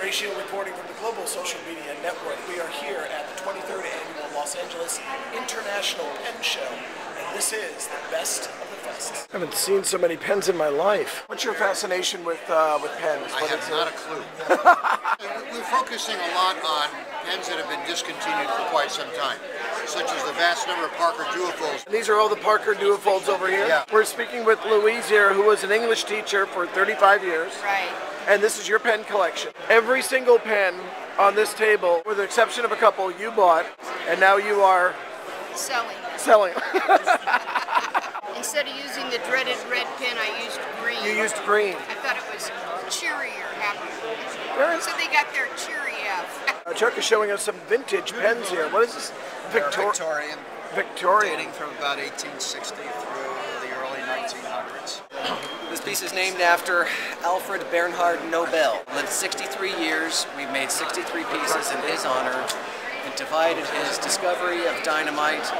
Schiel reporting from the Global Social Media Network. We are here at the 23rd Annual Los Angeles International Pen Show, and this is the best of the fest. I haven't seen so many pens in my life. What's your fascination with pens? I have not a clue. We're focusing a lot on pens that have been discontinued for quite some time, such as the vast number of Parker Duofolds. And these are all the Parker Duofolds over here? Yeah. We're speaking with Louise here, who was an English teacher for 35 years. Right. And this is your pen collection. Every single pen on this table, with the exception of a couple, you bought, and now you are selling. Instead of using the dreaded red pen, I used green. You used green. I thought it was cheerier, happier. So they got their cheery out. Chuck is showing us some vintage pens here. What is this? Victorian. Victorian. Dating from about 1860 through the early 1900s. This piece is named after Alfred Bernhard Nobel. Lived 63 years. We've made 63 pieces in his honor and divided his discovery of dynamite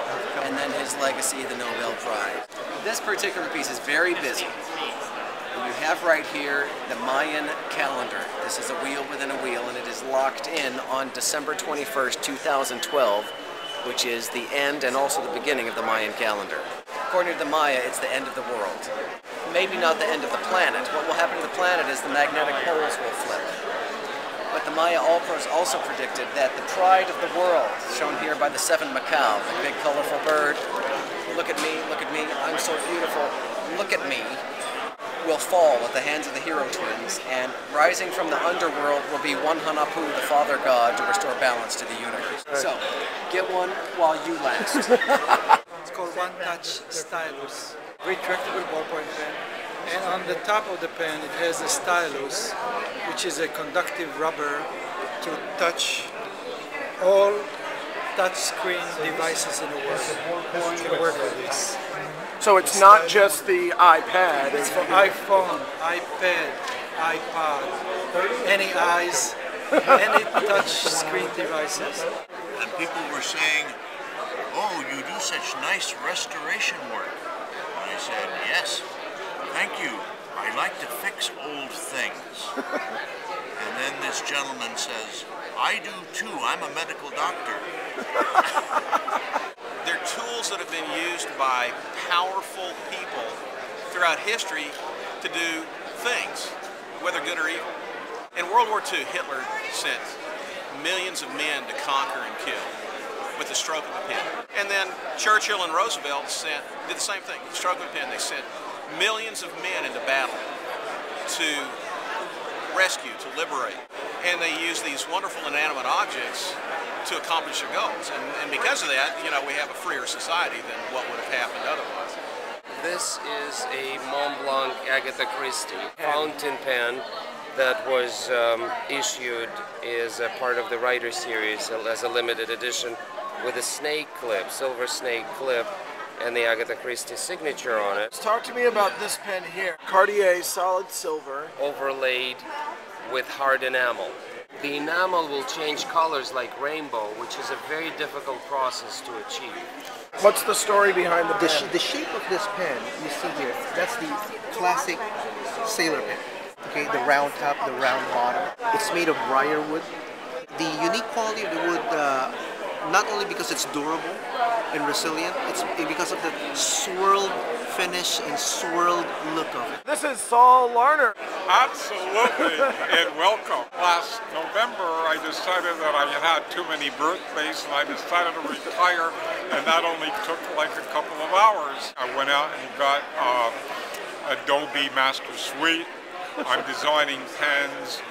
and then his legacy, the Nobel Prize. This particular piece is very busy. You have right here the Mayan calendar. This is a wheel within a wheel, and it is locked in on December 21st, 2012, which is the end and also the beginning of the Mayan calendar. According to the Maya, it's the end of the world. Maybe not the end of the planet. What will happen to the planet is the magnetic poles will flip. But the Maya also predicted that the pride of the world, shown here by the 7 macaw, the big colorful bird, look at me, I'm so beautiful, look at me, will fall at the hands of the hero twins, and rising from the underworld will be one Hanapu, the father god, to restore balance to the universe. Right. So, get one while you last. It's called One Touch Stylus. Retractable ballpoint pen. And on the top of the pen it has a stylus, which is a conductive rubber to touch all touchscreen devices in the world. You can work with this. So it's not just the iPad. It's for iPhone, iPad, iPod, any eyes, any touch screen devices. And people were saying, "Oh, you do such nice restoration work." And I said, "Yes, thank you. I like to fix old things." And then this gentleman says, "I do too. I'm a medical doctor." They're tools that have been used by powerful people throughout history to do things, whether good or evil. In World War II, Hitler sent millions of men to conquer and kill with the stroke of a pen. And then Churchill and Roosevelt did the same thing. With the stroke of a pen, they sent millions of men into battle to rescue, to liberate. And they used these wonderful inanimate objects to accomplish their goals. And because of that, you know, we have a freer society than what would have happened otherwise. This is a Mont Blanc Agatha Christie fountain pen that was issued as a part of the Writer series as a limited edition with a snake clip, silver snake clip, and the Agatha Christie signature on it. Talk to me about this pen here. Cartier solid silver. Overlaid with hard enamel. The enamel will change colors like rainbow, which is a very difficult process to achieve. What's the story behind the pen? The shape of this pen, you see here, that's the classic sailor pen. Okay, the round top, the round bottom. It's made of briar wood. The unique quality of the wood, not only because it's durable and resilient, it's because of the swirled finish and swirled look of it. This is Saul Larner. Absolutely, and welcome. Last November, I decided that I had too many birthdays, and I decided to retire, and that only took like a couple of hours. I went out and got Adobe Master Suite. I'm designing pens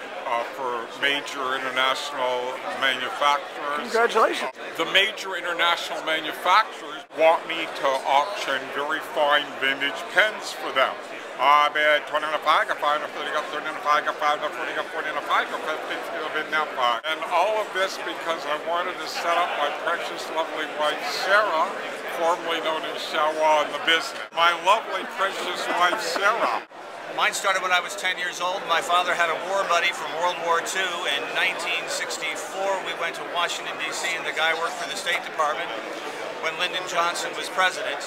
for major international manufacturers. Congratulations. The major international manufacturers want me to auction very fine vintage pens for them. I bet 20 na paga, 5 na 30, 30 na paga, 5 na 40, 40 na paga, 50 na bid na paga. And all of this because I wanted to set up my precious, lovely wife, Sarah, formerly known as Shawa in the business. My lovely, precious wife, Sarah. Mine started when I was 10 years old. My father had a war buddy from World War II. In 1964, we went to Washington, D.C., and the guy worked for the State Department when Lyndon Johnson was president.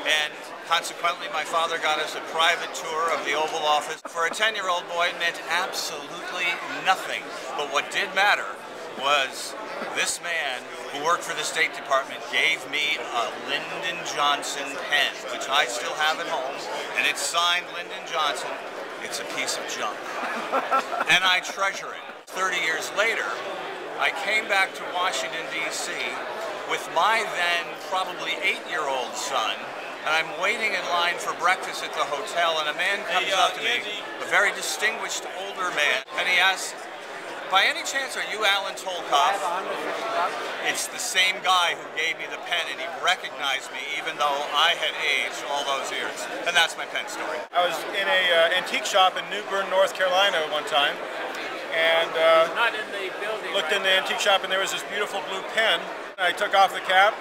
And Consequently, my father got us a private tour of the Oval Office. For a 10-year-old boy, it meant absolutely nothing. But what did matter was this man who worked for the State Department gave me a Lyndon Johnson pen, which I still have at home, and it's signed Lyndon Johnson. It's a piece of junk, and I treasure it. 30 years later, I came back to Washington, D.C. with my then probably 8-year-old son, and I'm waiting in line for breakfast at the hotel, and a man comes up to me, a very distinguished older man, and he asks, "By any chance, are you Alan Tolkoff?" It's the same guy who gave me the pen, and he recognized me even though I had aged all those years. And that's my pen story. I was in a antique shop in New Bern, North Carolina at one time, and looked in the antique shop, and there was this beautiful blue pen. I took off the cap,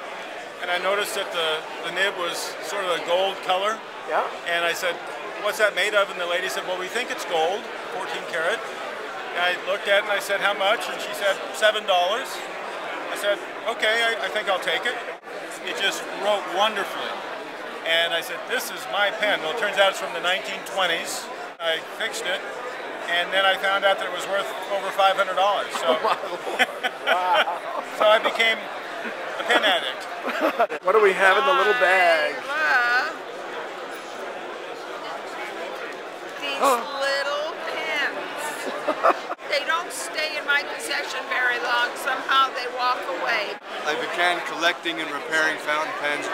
and I noticed that the nib was sort of a gold color. Yeah. And I said, "What's that made of?" And the lady said, "Well, we think it's gold, 14 karat." And I looked at it and I said, "How much?" And she said, $7. I said, "Okay, I think I'll take it." It just wrote wonderfully. And I said, "This is my pen." Well, it turns out it's from the 1920s. I fixed it, and then I found out that it was worth over $500. So, so I became a pen addict. What do we have in the little bag? These little pens. They don't stay in my possession very long. Somehow they walk away. I began collecting and repairing fountain pens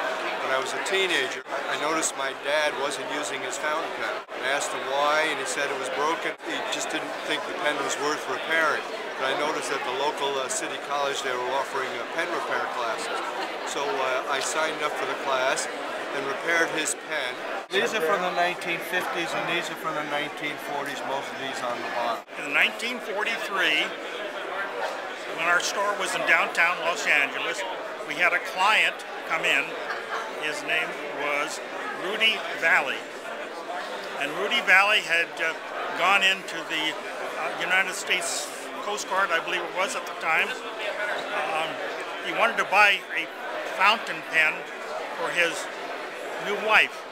when I was a teenager. I noticed my dad wasn't using his fountain pen. I asked him why, and he said it was broken. He just didn't think the pen was worth repairing. But I noticed at the local city college they were offering pen repair classes. So I signed up for the class and repaired his pen. These are from the 1950s and these are from the 1940s, most of these on the bottom. In 1943, when our store was in downtown Los Angeles, we had a client come in. His name was Rudy Valley. And Rudy Valley had gone into the United States Coast Guard, I believe it was at the time. He wanted to buy a fountain pen for his new wife.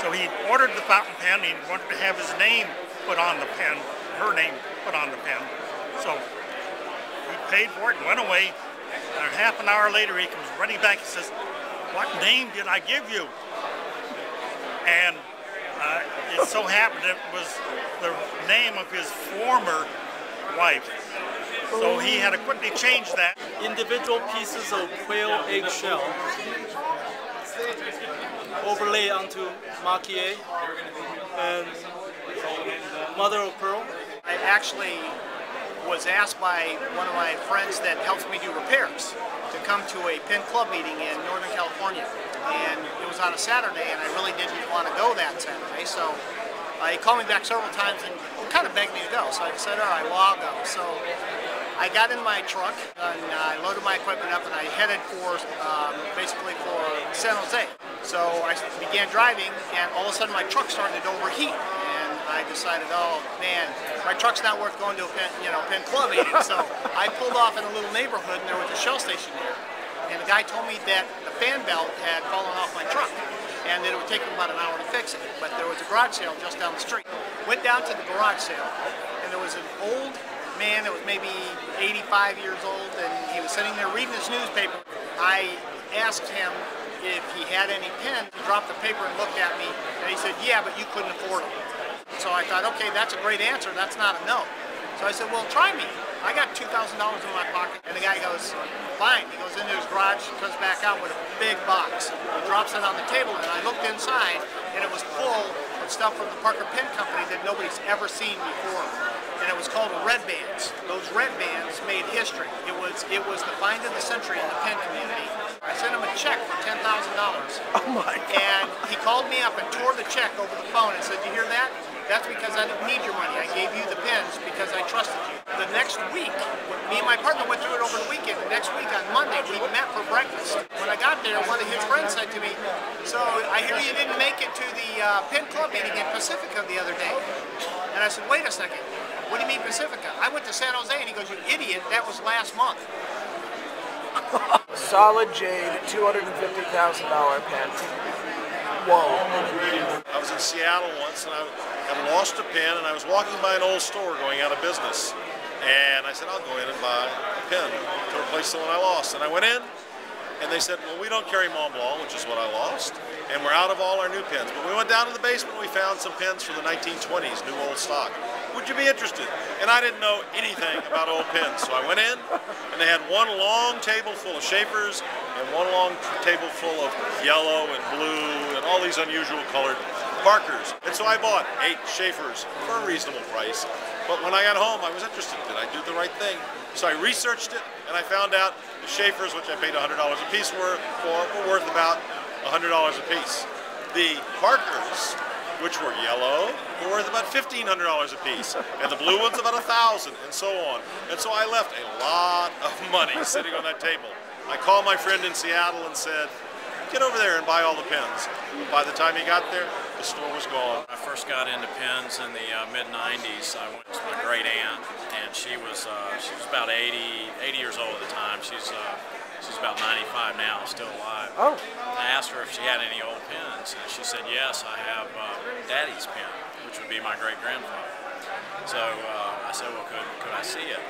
So he ordered the fountain pen. He wanted to have his name put on the pen, her name put on the pen. So he paid for it and went away. And half an hour later, he comes running back and says, "What name did I give you?" And it so happened it was the name of his former wife. So he had to quickly change that. Individual pieces of quail eggshell overlay onto maquille and mother of pearl. I actually was asked by one of my friends that helps me do repairs to come to a pen club meeting in Northern California, and it was on a Saturday, and I really didn't want to go that Saturday, so he called me back several times and kind of begged me to go. So I said, "All right, well, I'll go." So I got in my truck and I loaded my equipment up and I headed for basically for San Jose. So I began driving, and all of a sudden my truck started to overheat, and I decided, oh man, my truck's not worth going to a pen club meeting. So I pulled off in a little neighborhood, and there was a Shell station there, and the guy told me that the fan belt had fallen off my truck, and that it would take him about an hour to fix it. But there was a garage sale just down the street. Went down to the garage sale, and there was an old man that was maybe 85 years old, and he was sitting there reading his newspaper. I asked him if he had any pen. He dropped the paper and looked at me, and he said, "Yeah, but you couldn't afford them." So I thought, okay, that's a great answer. That's not a no. So I said, "Well, try me. I got $2,000 in my pocket." And the guy goes, "Fine." He goes into his garage, comes back out with a big box. He drops it on the table, and I looked inside, and it was full of stuff from the Parker Pen Company that nobody's ever seen before. And it was called red bands. Those red bands made history. It was the find of the century in the pen community. I sent him a check for $10,000. Oh my God. And he called me up and tore the check over the phone and said, "You hear that? That's because I didn't need your money. I gave you the pens because I trusted you." The next week, me and my partner went through it over the weekend. The next week on Monday, we met for breakfast. When I got there, one of his friends said to me, "So I hear you didn't make it to the pen club meeting in Pacifica the other day." And I said, "Wait a second. What do you mean Pacifica? I went to San Jose." And he goes, "You idiot, that was last month." Solid jade, $250,000 pen. Whoa. I was in Seattle once and I had lost a pen and I was walking by an old store going out of business. And I said, I'll go in and buy a pen to replace the one I lost. And I went in and they said, well, we don't carry Mont Blanc, which is what I lost. And we're out of all our new pens. But we went down to the basement and we found some pens from the 1920s, new old stock. Would you be interested? And I didn't know anything about old pens. So I went in and they had one long table full of Schaeffers and one long table full of yellow and blue and all these unusual colored Parkers. And so I bought 8 Schaeffers for a reasonable price. But when I got home, I was interested. Did I do the right thing? So I researched it, and I found out the Schaeffers, which I paid $100 a piece were worth about $100 a piece. The Parkers, which were yellow, were worth about $1,500 a piece, and the blue ones about $1,000, and so on. And so I left a lot of money sitting on that table. I called my friend in Seattle and said, get over there and buy all the pens. By the time he got there, the store was gone. I first got into pens in the mid-90s. I went to my great aunt, and she was about 80 years old at the time. She's about 95 now, still alive. Oh. I asked her if she had any old pens, and she said, yes, I have Daddy's pen, which would be my great-grandfather. So I said, well, could I see it?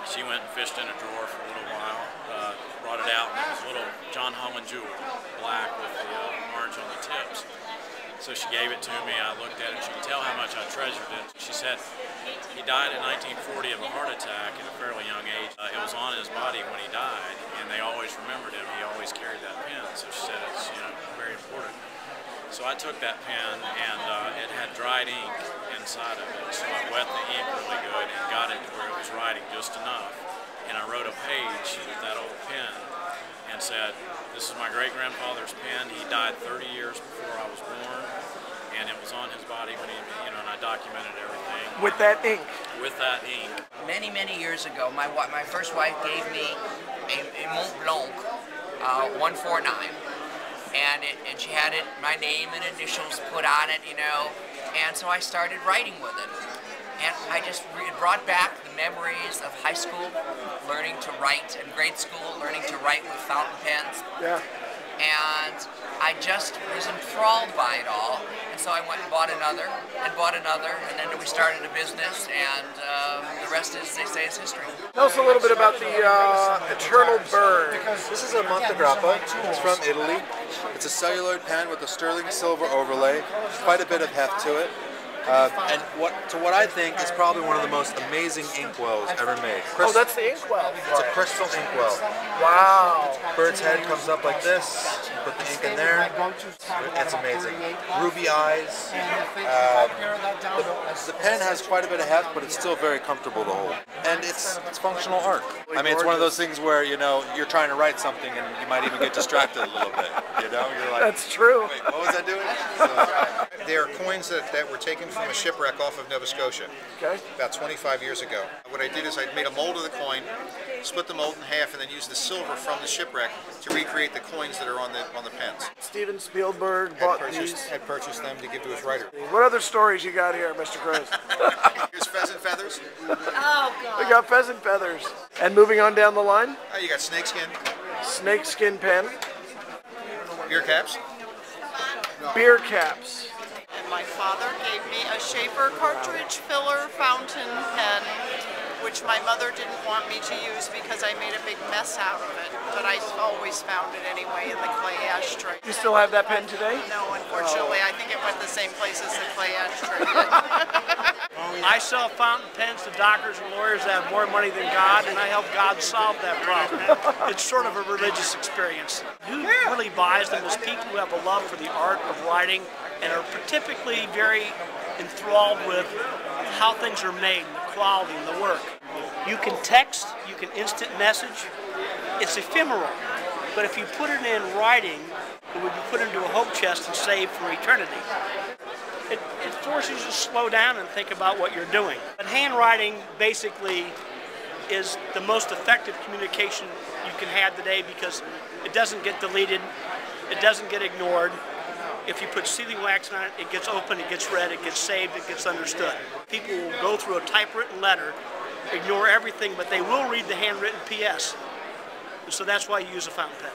She went and fished in a drawer for a little while, brought it out, and it was a little John Holland jewel, black with the orange on the tips. So she gave it to me, I looked at it, she could tell how much I treasured it. She said he died in 1940 of a heart attack at a fairly young age. It was on his body when he died, and they always remembered him. He always carried that pen, so she said it's very important. So I took that pen, and it had dried ink inside of it, so I wet the ink really good and got it to where it was writing just enough. And I wrote a page with that old pen and said, this is my great-grandfather's pen. He died 30 years before I was born, and it was on his body when he, and I documented everything. With that ink? With that ink. Many, many years ago, my first wife gave me a Mont Blanc 149. And she had my name and initials put on it, and so I started writing with it. And it brought back the memories of high school, learning to write, and grade school, learning to write with fountain pens. Yeah. And I just was enthralled by it all. And so I went and bought another, and then we started a business, and the rest, as they say, is history. Tell us a little bit about the Eternal Bird. This is a Montegrappa. It's from Italy. It's a celluloid pen with a sterling silver overlay. Quite a bit of heft to it. And what I think is probably one of the most amazing inkwells ever made. Oh, that's the inkwell. It's a crystal inkwell. Wow. Bird's head comes up like this. You put the ink in there. It's amazing. Ruby eyes. The pen has quite a bit of heft, but it's still very comfortable to hold. And it's functional art. I mean, it's one of those things where you're trying to write something and you might even get distracted a little bit. You're like, that's true. Wait, what was I doing? They are coins that were taken from a shipwreck off of Nova Scotia. Okay. About 25 years ago. What I did is I made a mold of the coin, split the mold in half, and then used the silver from the shipwreck to recreate the coins that are on the pens. Steven Spielberg bought these. Had purchased them to give to his writer. What other stories you got here, Mr. Cruz? Here's pheasant feathers. Oh, God. We got pheasant feathers. And moving on down the line? You got snakeskin. Snakeskin pen. Beer caps. Beer caps. And my father gave me a Schaefer cartridge filler fountain pen, which my mother didn't want me to use because I made a big mess out of it, but I always found it anyway in the clay ashtray. You still have that pen today? No, unfortunately. I think it went the same place as the clay ashtray. I sell fountain pens to doctors and lawyers that have more money than God, and I help God solve that problem. It's sort of a religious experience. Who really buys them is people who have a love for the art of writing and are typically very enthralled with how things are made, the quality and the work. You can text, you can instant message. It's ephemeral, but if you put it in writing, it would be put into a hope chest and saved for eternity. It forces you to slow down and think about what you're doing. But handwriting basically is the most effective communication you can have today because it doesn't get deleted, it doesn't get ignored. If you put sealing wax on it, it gets open, it gets read, it gets saved, it gets understood. People will go through a typewritten letter, ignore everything, but they will read the handwritten PS. And so that's why you use a fountain pen.